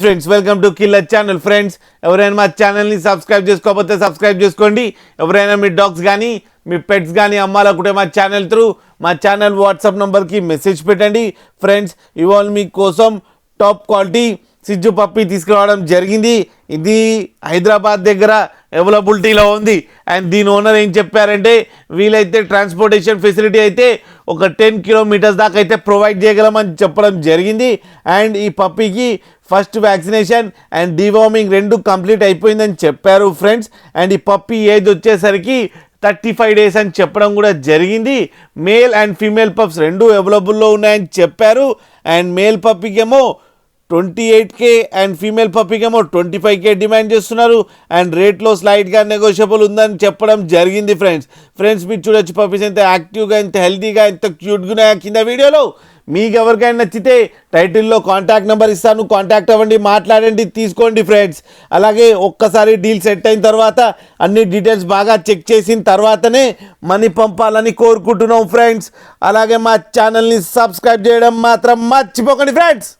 Friends welcome to killer channel. Friends ఎవరైనా మా ఛానల్ని సబ్స్క్రైబ్ చేసుకోకపోతే సబ్స్క్రైబ్ చేసుకోండి. ఎవరైనా మీ డాగ్స్ కానీ మీ పెట్స్ కానీ అమ్మాలనుకుంటే మా ఛానల్ త్రూ మా ఛానల్ వాట్సాప్ నెంబర్కి మెసేజ్ పెట్టండి. ఫ్రెండ్స్ ఇవాళ మీకోసం టాప్ క్వాలిటీ సిజ్జు పప్పి తీసుకురావడం జరిగింది. ఇది హైదరాబాద్ దగ్గర అవైలబిలిటీలో ఉంది. అండ్ దీని ఓనర్ ఏం చెప్పారంటే వీలైతే ట్రాన్స్పోర్టేషన్ ఫెసిలిటీ అయితే ఒక 10 కిలోమీటర్స్ దాకా అయితే ప్రొవైడ్ చేయగలమని చెప్పడం జరిగింది. అండ్ ఈ పప్పీకి first vaccination and deworming 2 complete అయిపోయిందని చెప్పారు ఫ్రెండ్స్. అండ్ ఈ పప్పీ ఏజ్ వచ్చేసరికి 35 డేస్ అని చెప్పడం కూడా జరిగింది. మేల్ అండ్ ఫీమేల్ పప్స్ 2 అవైలబుల్లో ఉన్నాయని చెప్పారు. అండ్ మేల్ పప్పీకేమో 28K అండ్ ఫీమేల్ పప్పీకేమో 25K డిమాండ్ చేస్తున్నారు. అండ్ రేట్లో స్లైడ్గా నెగోషియబుల్ ఉందని చెప్పడం జరిగింది ఫ్రెండ్స్ మీరు చూడొచ్చు పప్పీస్ ఎంత యాక్టివ్గా, ఎంత హెల్తీగా, ఎంత క్యూట్గా కింద వీడియోలో. మీకు ఎవరికైనా నచ్చితే టైటిల్లో కాంటాక్ట్ నెంబర్ ఇస్తాను, కాంటాక్ట్ అవ్వండి, మాట్లాడండి, తీసుకోండి ఫ్రెండ్స్. అలాగే ఒక్కసారి డీల్ సెట్ అయిన తర్వాత అన్ని డీటెయిల్స్ బాగా చెక్ చేసిన తర్వాతనే మనీ పంపాలని కోరుకుంటున్నాం ఫ్రెండ్స్. అలాగే మా ఛానల్ని సబ్స్క్రైబ్ చేయడం మాత్రం మర్చిపోకండి ఫ్రెండ్స్.